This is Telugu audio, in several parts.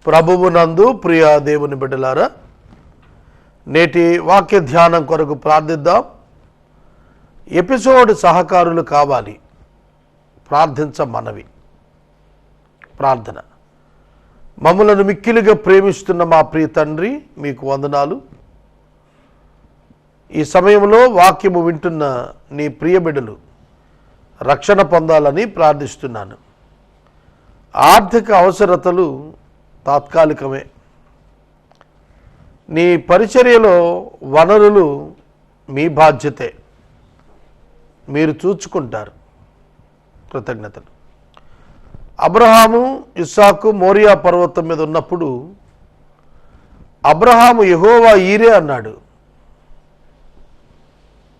ప్రభువునందు ప్రియ దేవుని బిడ్డలారా, నేటి వాక్య ధ్యానం కొరకు ప్రార్థిద్దాం. ఎపిసోడ్ సహకారులు కావాలి, ప్రార్థించమనవి. ప్రార్థన. మమ్మలను మిక్కిలిగా ప్రేమిస్తున్న మా ప్రియ తండ్రి, మీకు వందనాలు. ఈ సమయంలో వాక్యము వింటున్న నీ ప్రియ బిడ్డలు రక్షణ పొందాలని ప్రార్థిస్తున్నాను. ఆర్థిక అవసరతలు తాత్కాలికమే. నీ పరిచర్యలో వనరులు మీ బాధ్యతే, మీరు చూచుకుంటారు. కృతజ్ఞతలు. అబ్రహాము, ఇస్సాకు మోరియా పర్వతం మీద ఉన్నప్పుడు అబ్రహాము యెహోవా ఈరే అన్నాడు.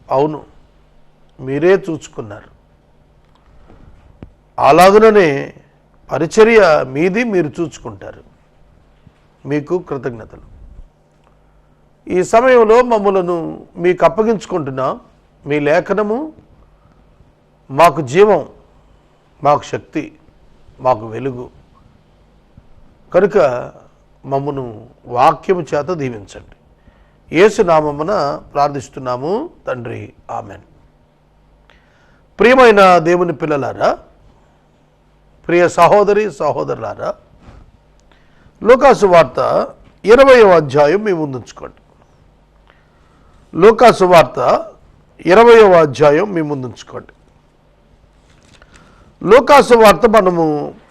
అవును, మీరే చూచుకున్నారు. అలాగుననే పరిచర్య మీది, మీరు చూచుకుంటారు. మీకు కృతజ్ఞతలు. ఈ సమయంలో మమ్మలను మీకు అప్పగించుకుంటున్నాం. మీ లేఖనము మాకు జీవం, మాకు శక్తి, మాకు వెలుగు కనుక మమ్మను వాక్యము చేత దీవించండి. యేసు నామమున ప్రార్థిస్తున్నాము తండ్రి, ఆమెన్. ప్రియమైన దేవుని పిల్లలారా, ప్రియ సహోదరి సహోదరులారా, లూకాసు వార్త 20వ అధ్యాయం మీ ముందుంచుకోండి. లూకాసు వార్త 20వ అధ్యాయం మీ ముందుంచుకోండి. లూకాసు వార్త మనము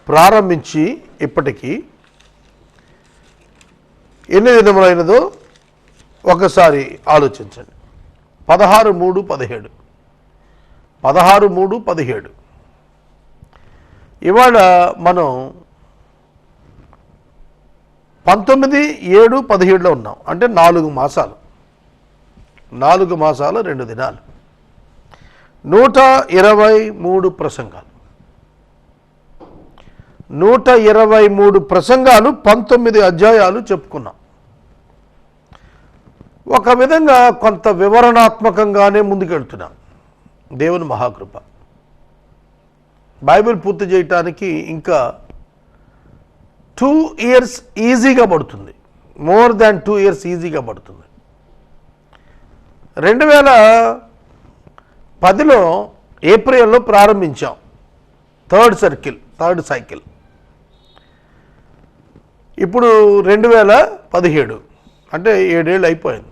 ప్రారంభించి ఇప్పటికీ ఎన్ని దినములైనదో ఒకసారి ఆలోచించండి. 16:3-17 16:3-17. ఇవాళ మనం 19:7-17లో ఉన్నాం. అంటే 4 మాసాలు, 4 మాసాలు 2 దినాలు, 123 ప్రసంగాలు, 123 ప్రసంగాలు, 19 అధ్యాయాలు చెప్పుకున్నాం. ఒక విధంగా కొంత వివరణాత్మకంగానే ముందుకెళ్తున్నాం. దేవుని మహాకృప. బైబిల్ పూర్తి చేయటానికి ఇంకా 2 years ఈజీగా పడుతుంది. మోర్ దాన్ 2 years ఈజీగా పడుతుంది. 2010లో ఏప్రిల్లో ప్రారంభించాం థర్డ్ సైకిల్. ఇప్పుడు 2017 అంటే 7 ఏళ్ళు అయిపోయింది.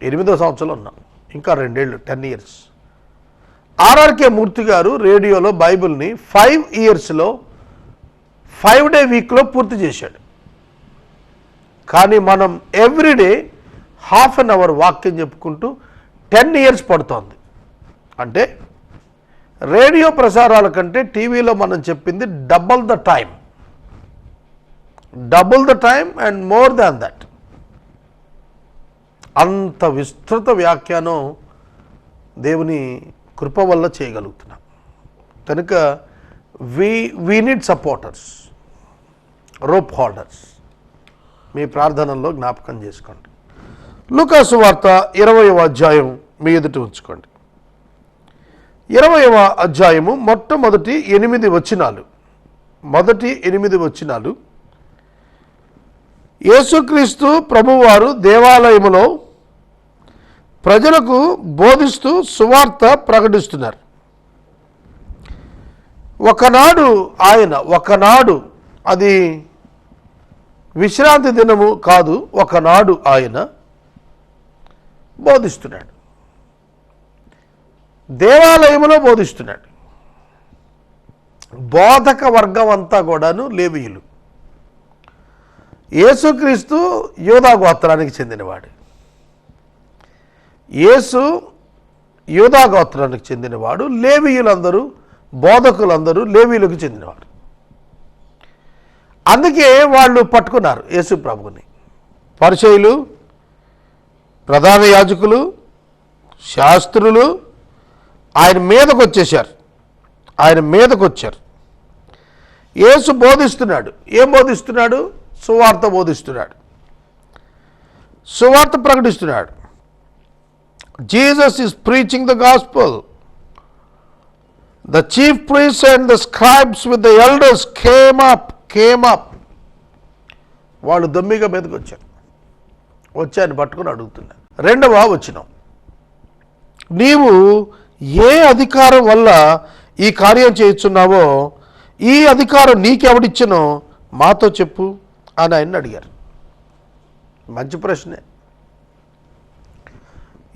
8వ సంవత్సరంలో ఉన్నాం. ఇంకా 2 ఏళ్ళు, 10 years. ఆర్ఆర్కే మూర్తి గారు రేడియోలో బైబిల్ని 5 yearsలో 5-day వీక్లో పూర్తి చేశాడు. కానీ మనం ఎవ్రీడే ½ an hour వాక్యం చెప్పుకుంటూ 10 years పడుతోంది. అంటే రేడియో ప్రసారాల కంటే టీవీలో మనం చెప్పింది double the time and more than that. అంత విస్తృత వ్యాఖ్యానం దేవుని కృప వల్ల చేయగలుగుతున్నాం. కనుక we need supporters, rope holders. మీ ప్రార్థనల్లో జ్ఞాపకం చేసుకోండి. లూకాసు వార్త 20వ అధ్యాయం మీ ఎదుట ఉంచుకోండి. 20వ అధ్యాయము మొట్టమొదటి 8 వచనాలు. యేసుక్రీస్తు ప్రభువారు దేవాలయములో ప్రజలకు బోధిస్తూ సువార్త ప్రకటిస్తున్నారు. ఒకనాడు అది విశ్రాంతి దినము కాదు, ఒకనాడు ఆయన బోధిస్తున్నాడు, దేవాలయములో బోధిస్తున్నాడు. బోధక వర్గం అంతా కూడాను లేవీయులు. యేసుక్రీస్తు యూదా గోత్రానికి చెందినవాడు. లేవీయులందరూ, బోధకులందరూ లేవీయులకు చెందినవారు. అందుకే వాళ్ళు పట్టుకున్నారు యేసు ప్రభువుని. పరిసయ్యులు, ప్రధాన యాజకులు, శాస్త్రులు ఆయన మీదకు వచ్చారు. యేసు బోధిస్తున్నాడు. ఏం బోధిస్తున్నాడు? సువార్త బోధిస్తున్నాడు, సువార్త ప్రకటిస్తున్నాడు. Jesus is preaching the gospel. The chief priests and the scribes with the elders came up. వాళ్ళు దొమ్మిగా మీదకి వచ్చారు. వచ్చి ఆయన పట్టుకుని అడుగుతున్నారు. రెండవ వచనం, నీవు ఏ అధికారం వల్ల ఈ కార్యం చేయుచున్నావో ఈ అధికారం నీకెవడిచ్చినో మాతో చెప్పు అని ఆయన్ని అడిగారు. మంచి ప్రశ్నే.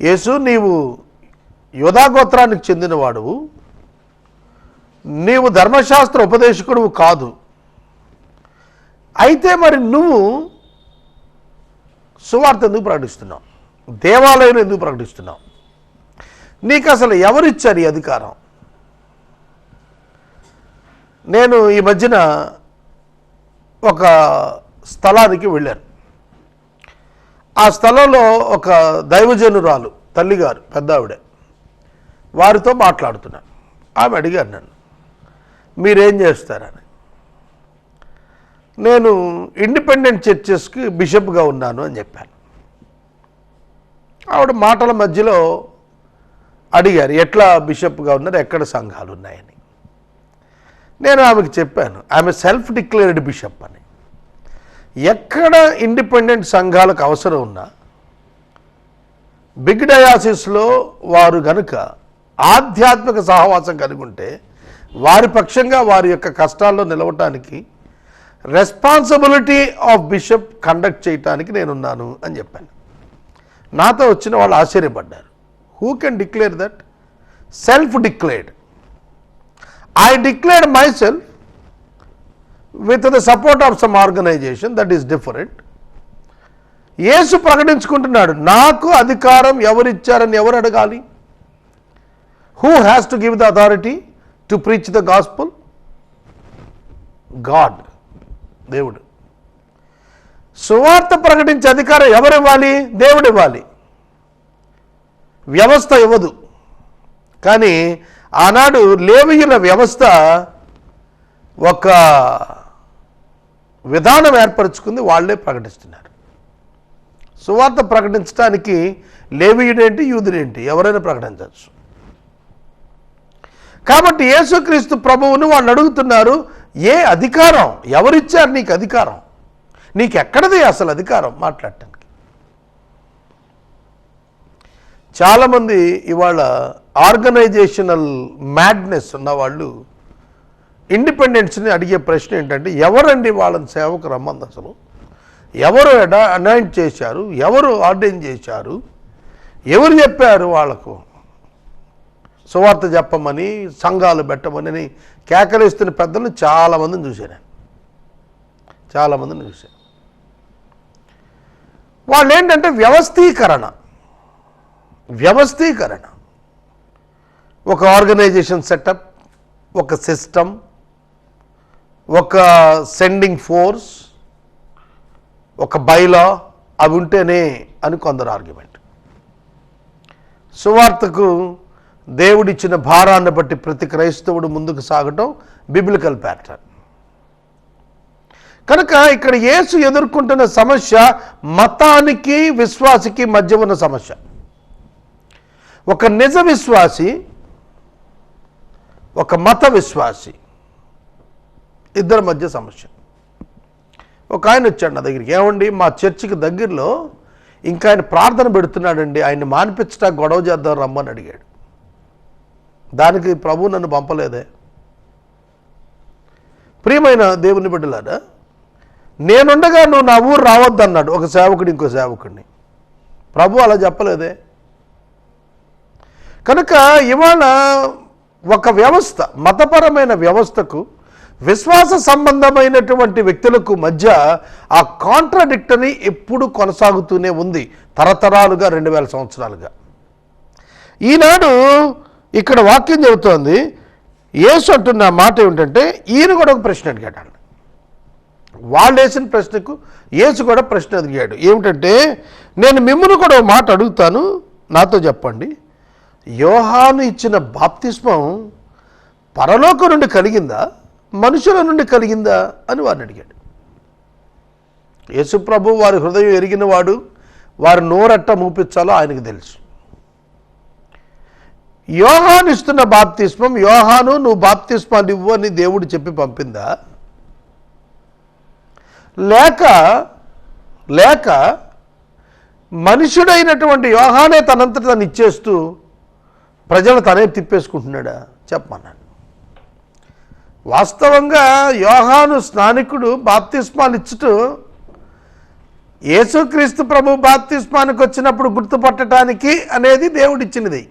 యేసు, నీవు యూదా గోత్రానికి చెందినవాడువు, నీవు ధర్మశాస్త్ర ఉపదేశకుడువు కాదు. అయితే మరి నువ్వు సువార్త ఎందుకు ప్రకటిస్తున్నావు? దేవాలయం ఎందుకు ప్రకటిస్తున్నావు? నీకు అసలు ఎవరిచ్చారు ఈ అధికారం? నేను ఈ మధ్యన ఒక స్థలానికి వెళ్ళాను. ఆ స్థలంలో ఒక దైవజనురాలు తల్లిగారు, పెద్ద ఆవిడే, వారితో మాట్లాడుతున్నాను. ఆమె అడిగారు నన్ను, మీరేం చేస్తారని. నేను ఇండిపెండెంట్ చర్చెస్కి బిషప్గా ఉన్నాను అని చెప్పాను. ఆవిడ మాటల మధ్యలో అడిగారు, ఎట్లా బిషప్గా ఉన్నారు, ఎక్కడ సంఘాలు ఉన్నాయని. నేను ఆమెకు చెప్పాను, ఆమె సెల్ఫ్ డిక్లేర్డ్ బిషప్ అని. ఎక్కడ ఇండిపెండెంట్ సంఘాలకు అవసరం ఉన్నా బిగ్ డయాసిస్లో వారు గనుక ఆధ్యాత్మిక సహవాసం కలిగి ఉంటే వారి పక్షంగా వారి యొక్క కష్టాల్లో నిలవటానికి రెస్పాన్సిబిలిటీ ఆఫ్ బిషప్ కండక్ట్ చేయటానికి నేనున్నాను అని చెప్పాను. నాతో వచ్చిన వాళ్ళు ఆశ్చర్యపడ్డారు. Who can declare that? Self declared. I declared myself with the support of some organization, that is different. యేసు ప్రకటించుకుంటున్నాడు, నాకు అధికారం ఎవరిచ్చారని ఎవరు అడగాలి? Who has to give the authority to preach the gospel? God, దేవుడు. సువార్త ప్రకటించే అధికారం ఎవరు ఇవ్వాలి? దేవుడు ఇవ్వాలి. వ్యవస్థ ఇవ్వదు. కానీ ఆనాడు లేవీయుల వ్యవస్థ ఒక విధానం ఏర్పరచుకుంది, వాళ్ళే ప్రకటిస్తున్నారు. సువార్త ప్రకటించడానికి లేవీయుడేంటి, యూదుడేంటి, ఎవరైనా ప్రకటించవచ్చు. కాబట్టి యేసుక్రీస్తు ప్రభువును వాళ్ళు అడుగుతున్నారు, ఏ అధికారం, ఎవరిచ్చారు నీకు అధికారం? నీకు ఎక్కడది అసలు అధికారం మాట్లాడటానికి? చాలామంది ఇవాళ ఆర్గనైజేషనల్ మ్యాడ్నెస్ ఉన్న వాళ్ళు ఇండిపెండెన్స్ని అడిగే ప్రశ్న ఏంటంటే, ఎవరండి వాళ్ళని సేవకు రమ్మంది? అసలు ఎవరు అనాయింట్ చేశారు? ఎవరు ఆర్డైన్ చేశారు? ఎవరు చెప్పారు వాళ్ళకు సువార్త చెప్పమని, సంఘాలు పెట్టమని కేకలేస్తున్న పెద్దలు చాలామందిని చూశాను. వాళ్ళు ఏంటంటే వ్యవస్థీకరణ, ఒక ఆర్గనైజేషన్ సెటప్, ఒక సిస్టమ్, ఒక సెండింగ్ ఫోర్స్, ఒక బైలా, అవి ఉంటేనే అని కొందరు ఆర్గ్యుమెంట్. సువార్తకు దేవుడిచ్చిన భారాన్ని బట్టి ప్రతి క్రైస్తవుడు ముందుకు సాగటం బిబ్లికల్ ప్యాటర్న్. కనుక ఇక్కడ యేసు ఎదుర్కొంటున్న సమస్య మతానికి విశ్వాసికి మధ్య ఉన్న సమస్య. ఒక నిజ విశ్వాసి, ఒక మత విశ్వాసి, ఇద్దరి మధ్య సమస్య. ఒక ఆయన వచ్చాడు నా దగ్గరికి, ఏమండి మా చర్చికి దగ్గరలో ఇంకా ఆయన ప్రార్థన పెడుతున్నాడండి, ఆయన్ని మానిపించటా గొడవ చేద్దాం రమ్మని అడిగాడు. దానికి ప్రభు నన్ను పంపలేదే. ప్రియమైన దేవుని బిడ్డలారా, నేనుండగా నువ్వు నా ఊరు రావద్దన్నాడు ఒక సేవకుడు ఇంకో సేవకుడిని. ప్రభు అలా చెప్పలేదే. కనుక ఇవాళ ఒక వ్యవస్థ, మతపరమైన వ్యవస్థకు విశ్వాస సంబంధమైనటువంటి వ్యక్తులకు మధ్య ఆ కాంట్రాడిక్టరీ ఎప్పుడు కొనసాగుతూనే ఉంది, తరతరాలుగా, 2000 సంవత్సరాలుగా. ఈనాడు ఇక్కడ వాక్యం చెబుతోంది, యేసు అంటున్న మాట ఏమిటంటే, ఈయన కూడా ఒక ప్రశ్న అడిగాడు. వాళ్ళు వేసిన ప్రశ్నకు యేసు కూడా ప్రశ్న అడిగాడు. ఏమిటంటే, నేను మిమ్మల్ని కూడా ఒక మాట అడుగుతాను, నాతో చెప్పండి. యోహాను ఇచ్చిన బాప్తిస్మం పరలోకం నుండి కలిగిందా, మనుషుల నుండి కలిగిందా అని వారిని అడిగాడు. యేసు ప్రభు వారి హృదయం ఎరిగినవాడు, వారి నోరట్ట మూపించాలో ఆయనకు తెలుసు. యోహాను ఇస్తున్న బాప్తిస్మం, యోహాను నువ్వు బాప్తిస్మాలు ఇవ్వు అని దేవుడు చెప్పి పంపిందా, లేక లేక మనుషుడైనటువంటి యోహానే తనంతట తను ఇచ్చేస్తూ ప్రజలు తనే తిప్పేసుకుంటున్నాడా చెప్పమన్నాడు. వాస్తవంగా యోహాను స్నానికుడు బాప్తిస్మాలు ఇచ్చుతూ యేసుక్రీస్తు ప్రభు బాప్తిస్మానికి వచ్చినప్పుడు గుర్తుపట్టడానికి అనేది దేవుడిచ్చినది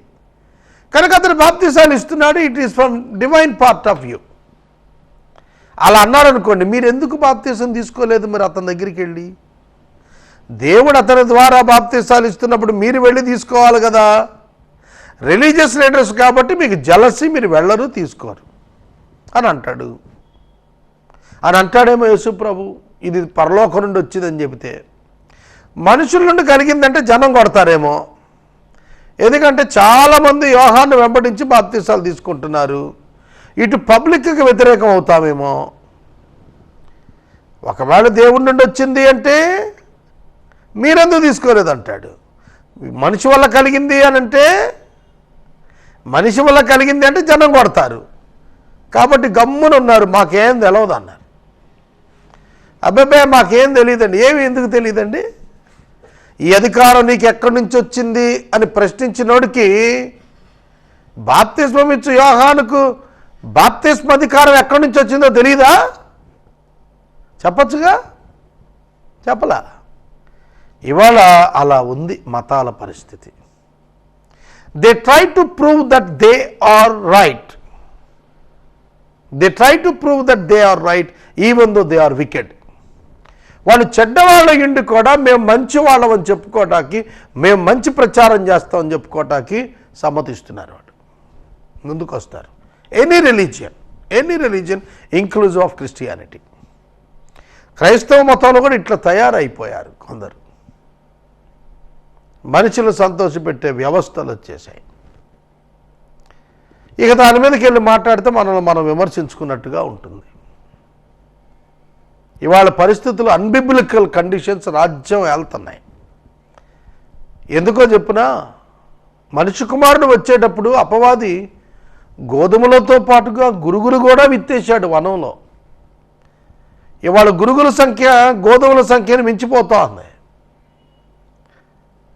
కనుక అతను బాప్తిసాలు ఇస్తున్నాడు. It is from divine part of you. అలా అన్నారనుకోండి, మీరు ఎందుకు బాప్తిసం తీసుకోలేదు? మరి అతని దగ్గరికి వెళ్ళి దేవుడు అతని ద్వారా బాప్తిసాలు ఇస్తున్నప్పుడు మీరు వెళ్ళి తీసుకోవాలి కదా. రిలీజియస్ లీడర్స్ కాబట్టి మీకు జలసి, మీరు వెళ్ళరు, తీసుకోరు అని అంటాడు. అని అంటాడేమో యేసు ప్రభు. ఇది పరలోకం నుండి వచ్చిందని చెబితే మనుషుల నుండి కలిగిందంటే జనం కొడతారేమో. ఎందుకంటే చాలామంది యోహాను వెంబడించి బాప్తిసాలు తీసుకుంటున్నారు. ఇటు పబ్లిక్కి వ్యతిరేకం అవుతామేమో. ఒకవేళ దేవుడి నుండి వచ్చింది అంటే మీరెందుకు తీసుకోలేదంటాడు. మనిషి వల్ల కలిగింది అని అంటే మనిషి వల్ల కలిగింది అంటే జనం కొడతారు కాబట్టి గమ్మున ఉన్నారు. మాకేం తెలియదు అన్నారు. అబ్బాబే మాకేం తెలియదండి. ఏమి ఎందుకు తెలియదండి? ఈ అధికారం నీకు ఎక్కడి నుంచి వచ్చింది అని ప్రశ్నించినోడికి బాప్తిస్మం ఇచ్చు యోహానుకు బాప్తిస్మ అధికారం ఎక్కడి నుంచి వచ్చిందో తెలియదా? చెప్పచ్చుగా, చెప్పలా. ఇవాళ అలా ఉంది మతాల పరిస్థితి. They try to prove that they are right. They try to prove that they are right even though they are wicked. వాళ్ళు చెడ్డవాళ్ళ ఇండి కూడా మేము మంచి వాళ్ళమని చెప్పుకోవటానికి, మేము మంచి ప్రచారం చేస్తామని చెప్పుకోవటానికి సమ్మతిస్తున్నారు. వాళ్ళు ముందుకు వస్తారు. Any religion inclusive of Christianity. క్రైస్తవ మతంలో కూడా ఇట్లా తయారైపోయారు కొందరు. మనుషులు సంతోషపెట్టే వ్యవస్థలు వచ్చేసాయి. ఇక దాని మీదకి వెళ్ళి మాట్లాడితే మనం విమర్శించుకున్నట్టుగా ఉంటుంది. ఇవాళ పరిస్థితులు అన్బిబ్లికల్ కండిషన్స్ రాజ్యం వెళ్తున్నాయి. ఎందుకో చెప్పునా, మనిషి కుమారుడు వచ్చేటప్పుడు అపవాది గోధుమలతో పాటుగా గురుగులు కూడా విత్తేశాడు వనంలో. ఇవాళ గురుగుల సంఖ్య గోధుమల సంఖ్యను మించిపోతా ఉంది.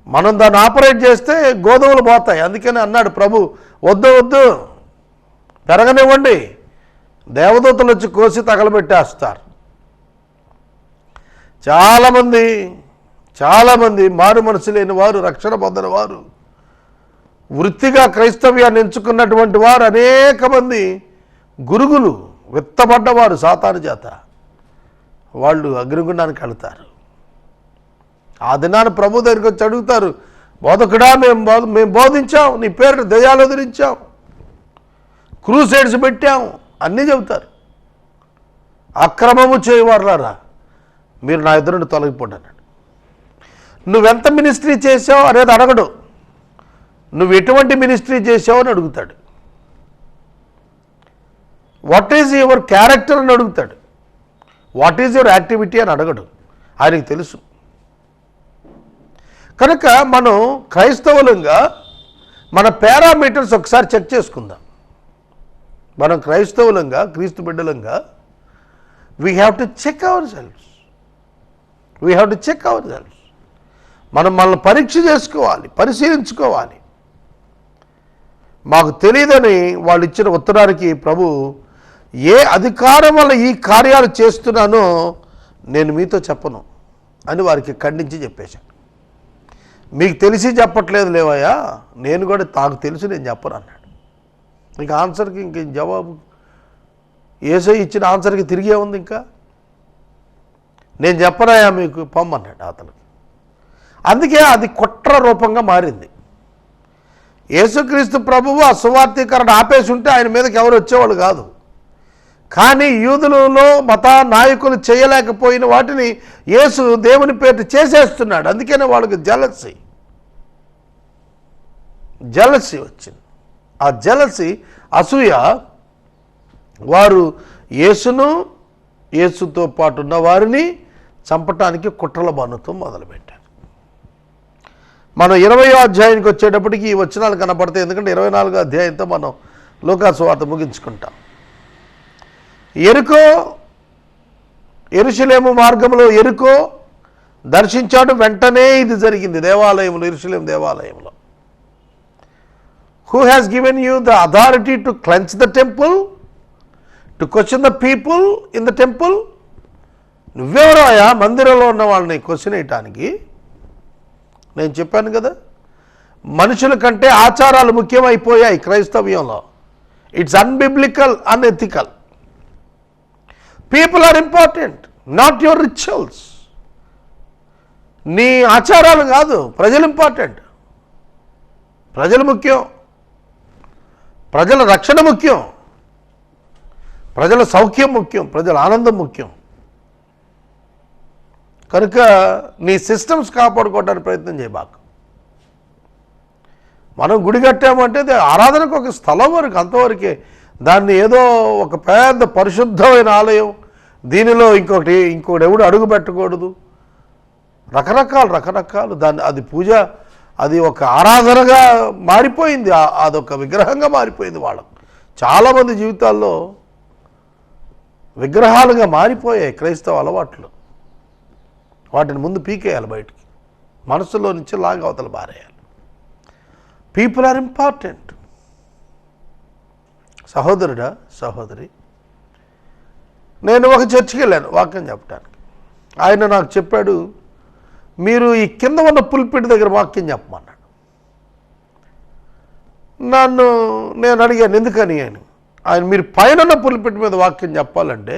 మనం దాన్ని ఆపరేట్ చేస్తే గోధుమలు పోతాయి. అందుకని అన్నాడు ప్రభు, వద్దు పెరగనివ్వండి, దేవదూతలు వచ్చి కోసి తగలబెట్టేస్తారు. చాలామంది మారు మనసు లేని వారు, రక్షణ పొందిన వారు, వృత్తిగా క్రైస్తవ్యాన్ని ఎంచుకున్నటువంటి వారు అనేక మంది గురుగులు విత్తబడ్డవారు సాతాను చేత వాళ్ళు అగ్నిగుండానికి వెళతారు. ఆ దినాన ప్రభు దగ్గరికి వచ్చి అడుగుతారు, బోధకుడా మేము బోధించాం, నీ పేరు దయ్యాలు వదిలించాం, క్రూసైడ్స్ పెట్టాం అన్నీ చెబుతారు. అక్రమము చేయవారులారా మీరు నా ఎదురుండి తొలగిపోండి అన్నాడు. నువ్వెంత మినిస్ట్రీ చేసావు అనేది అడగడు, నువ్వు ఎటువంటి మినిస్ట్రీ చేసావు అని అడుగుతాడు. వాట్ ఈజ్ యువర్ క్యారెక్టర్ అని అడుగుతాడు. వాట్ ఈజ్ యువర్ యాక్టివిటీ అని అడగడు, ఆయనకు తెలుసు. కనుక మనం క్రైస్తవులంగా మన పారామీటర్స్ ఒకసారి చెక్ చేసుకుందాం. మనం క్రైస్తవులంగా, క్రీస్తు బిడ్డలంగా we have to check ourselves. మనం మనల్ని పరీక్ష చేసుకోవాలి, పరిశీలించుకోవాలి. మాకు తెలియదని వాళ్ళు ఇచ్చిన ఉత్తరానికి ప్రభు, ఏ అధికారం వల్ల ఈ కార్యాలు చేస్తున్నానో నేను మీతో చెప్పను అని వారికి ఖండించి చెప్పేశాను. మీకు తెలిసి చెప్పట్లేదు లేవయ్యా, నేను కూడా నాకు తెలుసు నేను చెప్పను అన్నాడు. ఇంకా ఆన్సర్కి ఇంక జవాబు యేసయ్య ఇచ్చిన ఆన్సర్కి తిరిగే ఉంది. ఇంకా నేను చెప్పనాయా మీకు, పొమ్మన్నాడు అతను. అందుకే అది కుట్ర రూపంగా మారింది. యేసుక్రీస్తు ప్రభువు ఆ సువార్తీకరణ ఆపేసి ఉంటే ఆయన మీదకి ఎవరు వచ్చేవాళ్ళు కాదు. కానీ యూదులలో మత నాయకులు చేయలేకపోయిన వాటిని యేసు దేవుని పేరు చేసేస్తున్నాడు. అందుకనే వాళ్ళకి జలసి వచ్చింది. ఆ జలసి, అసూయ, వారు యేసుతో పాటు ఉన్న వారిని చంపటానికి కుట్రల బాణుతో మొదలుపెట్టారు. మనం 20వ అధ్యాయానికి వచ్చేటప్పటికి ఈ వచనాలు కనపడతాయి. ఎందుకంటే 24వ అధ్యాయంతో మనం లూకా సువార్త ముగించుకుంటాం. యెరూషలేము మార్గంలో యెరికో దర్శించాడు. వెంటనే ఇది జరిగింది దేవాలయంలో, యెరూషలేము దేవాలయంలో. Who has given you the authority to cleanse the temple, to question the people in the temple? నువ్వెవరో అయా మందిరంలో ఉన్న వాళ్ళని క్వశ్చన్ వేయటానికి? నేను చెప్పాను కదా, మనుషుల కంటే ఆచారాలు ముఖ్యమైపోయాయి క్రైస్తవ్యంలో. It's unbiblical, unethical. People are important, not your rituals. నీ ఆచారాలు కాదు, ప్రజలు ఇంపార్టెంట్. ప్రజలు ముఖ్యం, ప్రజల రక్షణ ముఖ్యం, ప్రజల సౌఖ్యం ముఖ్యం, ప్రజల ఆనందం ముఖ్యం. కనుక నీ సిస్టమ్స్ కాపాడుకోవడానికి ప్రయత్నం చేయబాకు. మనం గుడి కట్టామంటే అది ఆరాధనకు ఒక స్థలం వరకు, అంతవరకే. దాన్ని ఏదో ఒక పెద్ద పరిశుద్ధమైన ఆలయం, దీనిలో ఇంకొకటి ఎవడు అడుగు పెట్టకూడదు, రకరకాలు దాన్ని, అది పూజ, అది ఒక ఆరాధనగా మారిపోయింది, అదొక విగ్రహంగా మారిపోయింది. వాళ్ళకు చాలామంది జీవితాల్లో విగ్రహాలుగా మారిపోయాయి క్రైస్తవ అలవాట్లు. వాటిని ముందు పీకేయాలి, బయటికి మనసులో నుంచి లాగా అవతల బారేయాలి. People are important. సహోదరుడా, సహోదరి, నేను ఒక చర్చికి వెళ్ళాను వాక్యం చెప్పడానికి. ఆయన నాకు చెప్పాడు, మీరు ఈ కింద ఉన్న పుల్పిట్ దగ్గర వాక్యం చెప్పమన్నాడు. నేను అడిగాను ఎందుకని. ఆయన మీరు పైన ఉన్న పుల్పిట్ మీద వాక్యం చెప్పాలంటే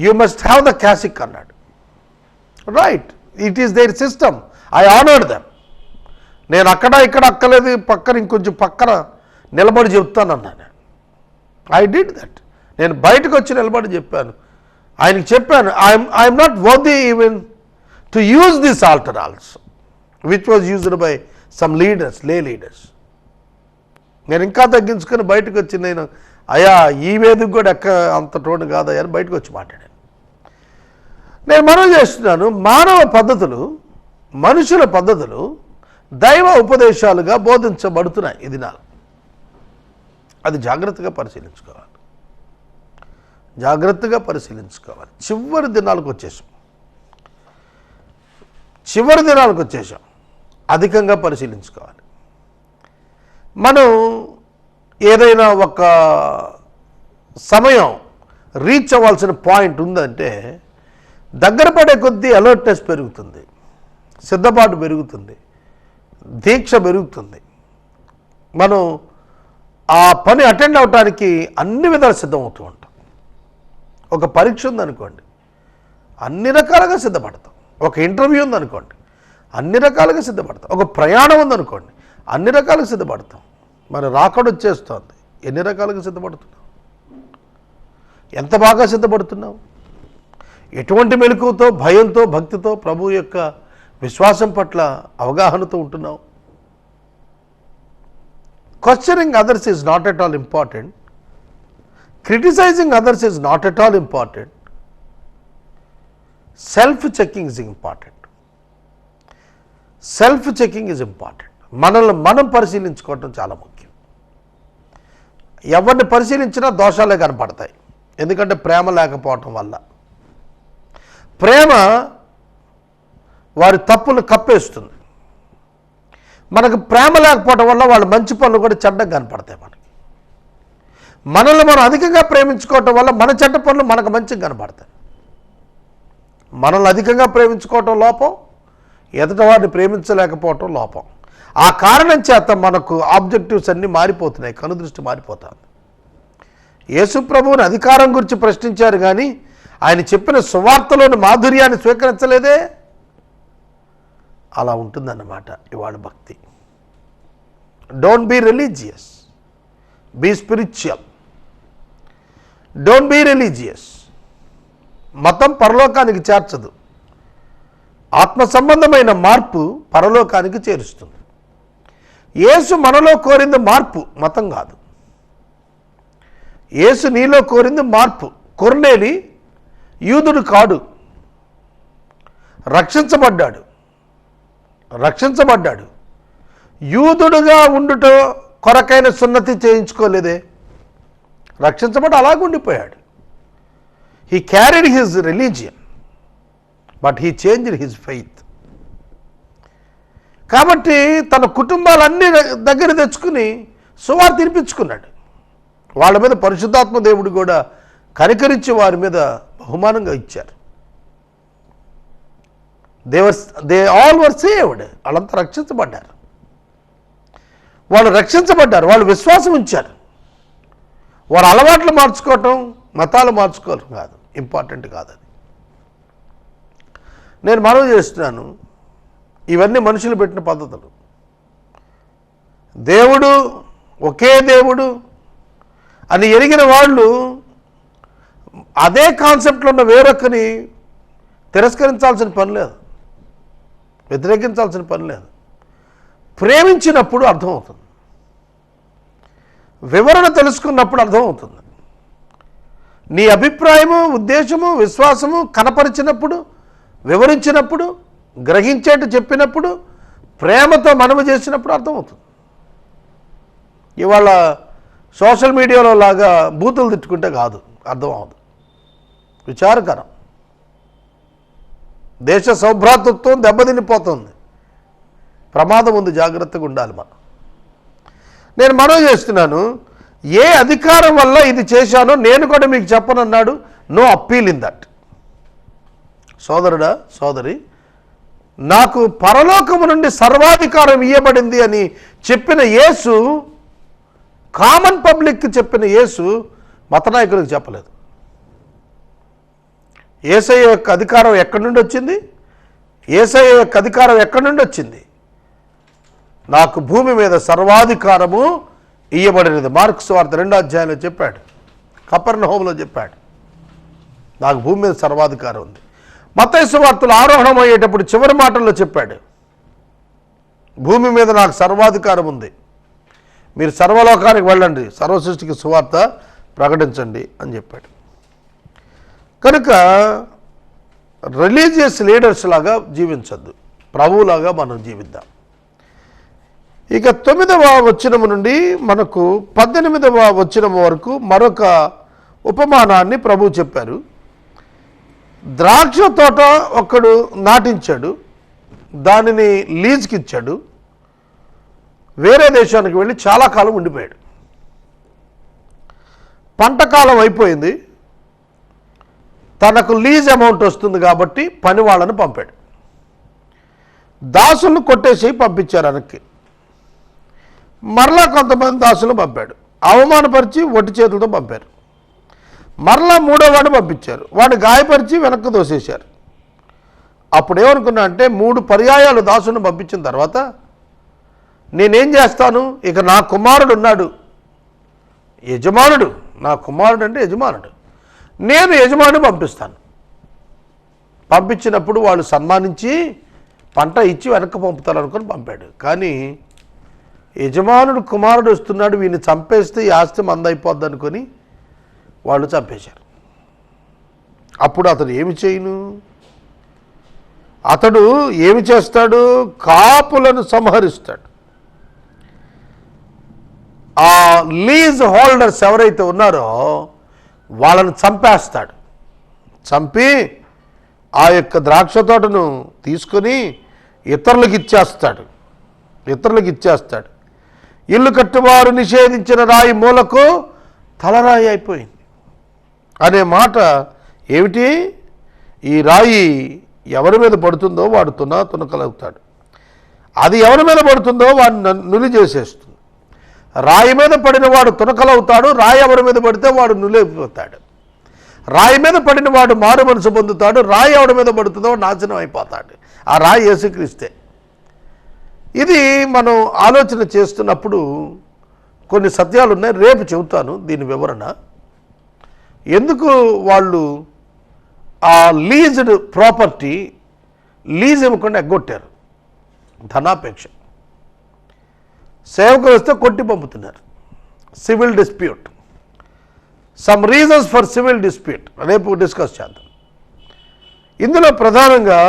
you must have the cassock అన్నాడు. Right, it is their system, I honoured them. నేను అక్కడ ఇక్కడ అక్కలేదు, పక్కన ఇంకొంచెం పక్కన నిలబడి చెప్తానన్నాను. I did that. నేను బయటకు వచ్చి నిలబడి చెప్పాను, ఆయనకి చెప్పాను, I'm not worthy even to use this altar also, which was used by some leaders, lay leaders. నేను ఇంకా తగ్గించుకొని బయటకు వచ్చి, నేను అయ్యా ఈ వేదిక కూడా అంత టోన్ కాదయ్యా అని బయటకు వచ్చి మాట్లాడాను. నేను మనవి చేస్తున్నాను, మానవ పద్ధతులు, మనుషుల పద్ధతులు దైవ ఉపదేశాలుగా బోధించబడుతున్నాయి ఈ దినాలు. అది జాగ్రత్తగా పరిశీలించుకోవాలి, జాగ్రత్తగా పరిశీలించుకోవాలి. చివరి దినాలకు వచ్చేసాం, అధికంగా పరిశీలించుకోవాలి. మనం ఏదైనా ఒక సమయం రీచ్ అవ్వాల్సిన పాయింట్ ఉందంటే దగ్గర పడే కొద్దీ అలర్ట్నెస్ పెరుగుతుంది, సిద్ధపాటు పెరుగుతుంది, దీక్ష పెరుగుతుంది. మనం ఆ పని అటెండ్ అవటానికి అన్ని విధాలు సిద్ధమవుతూ ఉంటాం. ఒక పరీక్ష ఉందనుకోండి, అన్ని రకాలుగా సిద్ధపడతాం. ఒక ఇంటర్వ్యూ ఉందనుకోండి, అన్ని రకాలుగా సిద్ధపడతాం. ఒక ప్రయాణం ఉందనుకోండి, అన్ని రకాలుగా సిద్ధపడతాం. మరి రాకడ వచ్చేస్తోంది, ఎన్ని రకాలుగా సిద్ధపడుతున్నాం? ఎంత బాగా సిద్ధపడుతున్నావు? ఎటువంటి మెలకువతో, భయంతో, భక్తితో, ప్రభు యొక్క విశ్వాసం పట్ల అవగాహనతో ఉంటున్నావు? Questioning others is not at all important. Criticising others is not at all important. Self checking is important. Self checking is important. మనల్ని మనం పరిశీలించుకోవటం చాలా ముఖ్యం. ఎవరిని పరిశీలించినా దోషాలే కనపడతాయి. ఎందుకంటే ప్రేమ లేకపోవటం వల్ల. ప్రేమ వారి తప్పులు కప్పేస్తుంది. మనకు ప్రేమ లేకపోవటం వల్ల వాళ్ళ మంచి పనులు కూడా చెడ్డగా కనపడతాయి. మనల్ని మనం అధికంగా ప్రేమించుకోవటం వల్ల మన చెడ్డ పనులు మనకు మంచిగా కనపడతాయి. మనల్ని అధికంగా ప్రేమించుకోవటం లోపం, ఎదుటి వారిని ప్రేమించలేకపోవటం లోపం. ఆ కారణం చేత మనకు ఆబ్జెక్టివ్స్ అన్నీ మారిపోతున్నాయి, కనుదృష్టి మారిపోతుంది. యేసు ప్రభువుని అధికారం గురించి ప్రశ్నించారు కానీ ఆయన చెప్పిన సువార్తలోని మాధుర్యాన్ని స్వీకరించలేదే. అలా ఉంటుందన్నమాట ఇవాళ భక్తి. Don't be religious, be spiritual. Don't be religious. మతం పరలోకానికి చేర్చదు. ఆత్మ సంబంధమైన మార్పు పరలోకానికి చేరుస్తుంది. యేసు మనలో కోరింది మార్పు, మతం కాదు. యేసు నీలో కోరింది మార్పు. కొర్నేలి యూదుడు కాడు, రక్షించబడ్డాడు. యూదుడుగా ఉండుట కొరకైన సున్నతి చేయించుకోలేదే, రక్షించబడి అలాగ ఉండిపోయాడు. He carried his religion but he changed his faith. కాబట్టి తన కుటుంబాలన్నీ దగ్గర తెచ్చుకుని సువార్త వినిపించుకున్నాడు. వాళ్ళ మీద పరిశుద్ధాత్మ దేవుడు కూడా కనికరించి వారి మీద బహుమానంగా ఇచ్చారు. They all were saved. వాళ్ళంతా రక్షించబడ్డారు. వాళ్ళు రక్షించబడ్డారు, వాళ్ళు విశ్వాసం ఉంచారు. వాళ్ళ అలవాట్లు మార్చుకోవటం, మతాలు మార్చుకోవటం కాదు, ఇంపార్టెంట్ కాదు అది. నేను మనవి చేస్తున్నాను, ఇవన్నీ మనుషులు పెట్టిన పద్ధతులు. దేవుడు ఒకే దేవుడు అని ఎరిగిన వాళ్ళు అదే కాన్సెప్ట్లో ఉన్న వేరొకని తిరస్కరించాల్సిన పని లేదు, వ్యతిరేకించాల్సిన పని లేదు. ప్రేమించినప్పుడు అర్థమవుతుంది, వివరణ తెలుసుకున్నప్పుడు అర్థమవుతుంది. నీ అభిప్రాయము, ఉద్దేశము, విశ్వాసము కనపరిచినప్పుడు, వివరించినప్పుడు, గ్రహించేట్టు చెప్పినప్పుడు, ప్రేమతో మనవి చేసినప్పుడు అర్థమవుతుంది. ఇవాళ సోషల్ మీడియాలో లాగా బూతులు తిట్టుకుంటే కాదు, అర్థం అవ్వదు. విచారకరం. దేశ సౌభ్రాతృత్వం దెబ్బతినిపోతుంది. ప్రమాదం ఉంది, జాగ్రత్తగా ఉండాలి మనం. నేను మనవి చేస్తున్నాను, ఏ అధికారం వల్ల ఇది చేశానో నేను కూడా మీకు చెప్పనన్నాడు. No appeal in that. సోదరుడా, సోదరి, నాకు పరలోకము నుండి సర్వాధికారం ఇవ్వబడింది అని చెప్పిన యేసు, కామన్ పబ్లిక్కి చెప్పిన యేసు మతనాయకులకు చెప్పలేదు. యేసయ్య యొక్క అధికారం ఎక్కడి నుండి వచ్చింది? యేసయ్య యొక్క అధికారం ఎక్కడి నుండి వచ్చింది? నాకు భూమి మీద సర్వాధికారము ఇయ్యబడినది. మార్కు సువార్త 2వ అధ్యాయంలో చెప్పాడు, కపెర్నహూములో చెప్పాడు, నాకు భూమి మీద సర్వాధికారం ఉంది. మత్తయి సువార్తలో ఆరోహణం అయ్యేటప్పుడు చివరి మాటల్లో చెప్పాడు, భూమి మీద నాకు సర్వాధికారం ఉంది, మీరు సర్వలోకానికి వెళ్ళండి, సర్వసృష్టికి సువార్త ప్రకటించండి అని చెప్పాడు. కనుక రిలీజియస్ లీడర్స్ లాగా జీవించద్దు, ప్రభువులాగా మనం జీవిద్దాం. ఇక 9వ వచనము నుండి మనకు 18వ వచనము వరకు మరొక ఉపమానాన్ని ప్రభు చెప్పారు. ద్రాక్ష తోట ఒకడు నాటించాడు, దానిని లీజ్కి ఇచ్చాడు, వేరే దేశానికి వెళ్ళి చాలా కాలం ఉండిపోయాడు. పంట కాలం అయిపోయింది, తనకు లీజ్ అమౌంట్ వస్తుంది కాబట్టి పని వాళ్ళని పంపాడు. దాసులను కొట్టేసి పంపించారు వెనక్కి. మరలా కొంతమంది దాసులను పంపాడు, అవమానపరిచి ఒట్టి చేతులతో పంపారు. మరలా 3వ వాడిని పంపించారు, వాడిని గాయపరిచి వెనక్కి తోసేశారు. అప్పుడు ఏమనుకున్నా అంటే, 3 పర్యాయాలు దాసులను పంపించిన తర్వాత నేనేం చేస్తాను, ఇక నా కుమారుడు ఉన్నాడు, యజమానుడు, నా కుమారుడు అంటే యజమానుడు, నేను యజమానుడు పంపిస్తాను. పంపించినప్పుడు వాళ్ళు సన్మానించి పంట ఇచ్చి వెనక్కి పంపుతారనుకొని పంపాడు. కానీ యజమానుడు కుమారుడు వస్తున్నాడు, వీడిని చంపేస్తే ఈ ఆస్తి మందైపోద్ది అనుకొని వాళ్ళు చంపేశారు. అప్పుడు అతడు ఏమి చేయను? అతడు ఏమి చేస్తాడు? కాపులను సంహరిస్తాడు. ఆ లీజ్ హోల్డర్స్ ఎవరైతే ఉన్నారో వాళ్ళని చంపేస్తాడు. చంపి ఆ యొక్క ద్రాక్ష తోటను తీసుకొని ఇతరులకు ఇచ్చేస్తాడు. ఇల్లు కట్టువారు నిషేధించిన రాయి మూలకు తలరాయి అయిపోయింది అనే మాట ఏమిటి? ఈ రాయి ఎవరి మీద పడుతుందో వాడు తునకలుగుతాడు, అది ఎవరి మీద పడుతుందో వాడిని నులి చేసేస్తుంది. రాయి మీద పడిన వాడు తునకలవుతాడు, రాయి ఎవరి మీద పడితే వాడు నులిపోతాడు. రాయి మీద పడిన వాడు మారు మనసు పొందుతాడు, రాయి ఎవరి మీద పడుతుందో నాశనం అయిపోతాడు. ఆ రాయి యేసుక్రీస్తే. ఇది మనం ఆలోచన చేస్తున్నప్పుడు కొన్ని సత్యాలు ఉన్నాయి, రేపు చెబుతాను దీని వివరణ. ఎందుకు వాళ్ళు ఆ లీజ్డ్ ప్రాపర్టీ లీజ్ ఇవ్వకుండా ఎగ్గొట్టారు? ధనాపేక్ష. సేవకులు వస్తే కొట్టి పంపుతున్నారు. Civil dispute, some reasons for civil dispute రేపు డిస్కస్ చేద్దాం. ఇందులో ప్రధానంగా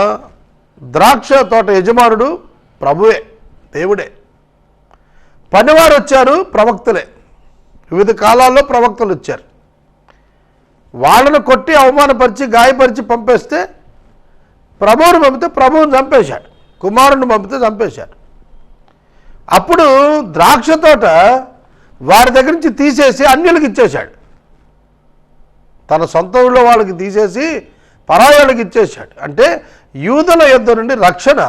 ద్రాక్ష తోట యజమానుడు ప్రభువే, దేవుడే. పనివారు వచ్చారు, ప్రవక్తలే. వివిధ కాలాల్లో ప్రవక్తలు వచ్చారు. వాళ్ళను కొట్టి అవమానపరిచి గాయపరిచి పంపేస్తే ప్రభువుని పంపితే ప్రభువుని చంపేశాడు, కుమారుని పంపితే చంపేశాడు. అప్పుడు ద్రాక్ష తోట వారి దగ్గర నుంచి తీసేసి అన్యులకు ఇచ్చేశాడు. తన సొంత ఊళ్ళో వాళ్ళకి తీసేసి పరాయాలకు ఇచ్చేశాడు. అంటే యూదుల యొద్ద నుండి రక్షణ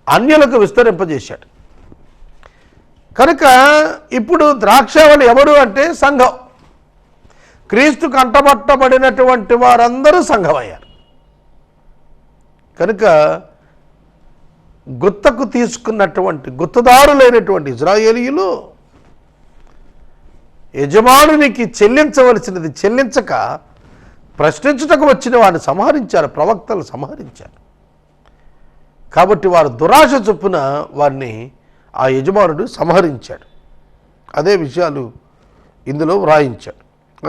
అన్యులకు విస్తరింపజేశాడు. కనుక ఇప్పుడు ద్రాక్షావళి ఎవరు అంటే సంఘం. క్రీస్తు కంటబట్టబడినటువంటి వారందరూ సంఘం అయ్యారు. కనుక గుత్తకు తీసుకున్నటువంటి గుత్తదారులైనటువంటి ఇజ్రాయేలీయులు యజమానునికి చెల్లించవలసినది చెల్లించక ప్రశ్నించుటకు వచ్చిన వారిని సంహరించారు, ప్రవక్తలు సంహరించారు. కాబట్టి వారు దురాశ చొప్పున వారిని ఆ యజమానుడు సంహరించాడు. అదే విషయాలు ఇందులో వ్రాయించాడు.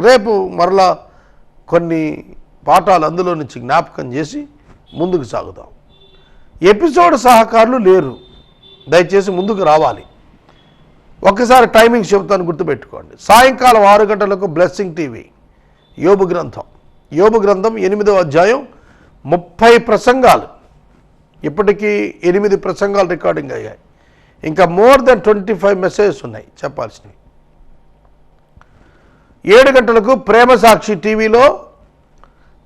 రేపు మరలా కొన్ని పాఠాలు అందులో నుంచి జ్ఞాపకం చేసి ముందుకు సాగుదాం. ఎపిసోడ్ సహకారులు లేరు, దయచేసి ముందుకు రావాలి. ఒకసారి టైమింగ్ చెబుతాను, గుర్తుపెట్టుకోండి. సాయంకాలం 6 గంటలకు బ్లెస్సింగ్ టీవీ యోబు గ్రంథం 8వ అధ్యాయం 30 ప్రసంగాలు, ఇప్పటికీ 8 ప్రసంగాలు రికార్డింగ్ అయ్యాయి. ఇంకా మోర్ దెన్ 25 మెసేజెస్ ఉన్నాయి చెప్పాల్సినవి. 7 గంటలకు ప్రేమ సాక్షి టీవీలో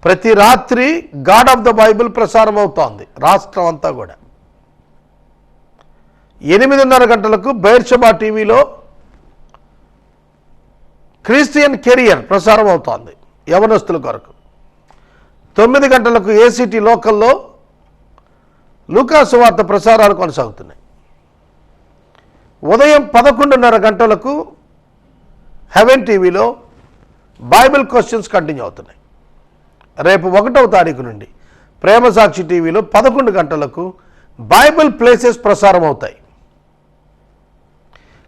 ప్రతి రాత్రి గాడ్ ఆఫ్ ద బైబిల్ ప్రసారం అవుతోంది రాష్ట్రం అంతా కూడా. 8:30 గంటలకు బైర్షబా టీవీలో క్రిస్టియన్ కెరియర్ ప్రసారం అవుతోంది యవనస్తుల కొరకు. 9 గంటలకు ఏసీటీ లోకల్లో లూకాసు వార్త ప్రసారాలు కొనసాగుతున్నాయి. ఉదయం 11:30 గంటలకు హెవెన్ టీవీలో బైబిల్ క్వశ్చన్స్ కంటిన్యూ అవుతున్నాయి. రేపు 1వ తారీఖు నుండి ప్రేమ సాక్షి టీవీలో 11 గంటలకు బైబిల్ ప్లేసెస్ ప్రసారం అవుతాయి.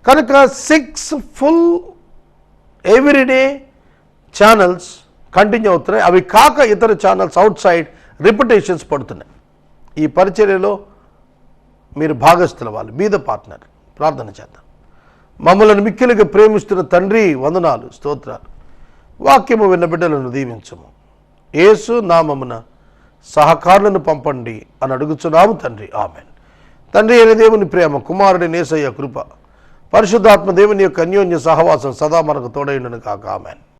కనుక 6 ఫుల్ ఎవ్రీడే ఛానల్స్ కంటిన్యూ అవుతున్నాయి. అవి కాక ఇతర ఛానల్స్ అవుట్ సైడ్ రిపిటేషన్స్ పడుతున్నాయి. ఈ పరిచర్యలో మీరు భాగస్థుల వాళ్ళు, బీ ద పార్ట్నర్. ప్రార్థన చేద్దాం. మమ్మల్ని మిక్కిలిగా ప్రేమిస్తున్న తండ్రి, వందనాలు, స్తోత్రాలు. వాక్యము విన్న బిడ్డలను దీవించము. యేసు నామమున సహకారులను పంపండి అని అడుగుచున్నాము తండ్రి, ఆమెన్. తండ్రి అయిన దేవుని ప్రేమ, కుమారుడి యేసయ్య కృప, పరిశుద్ధాత్మ దేవుని యొక్క అన్యోన్య సహవాసం సదా మనకు తోడైండును కాక, ఆమెన్.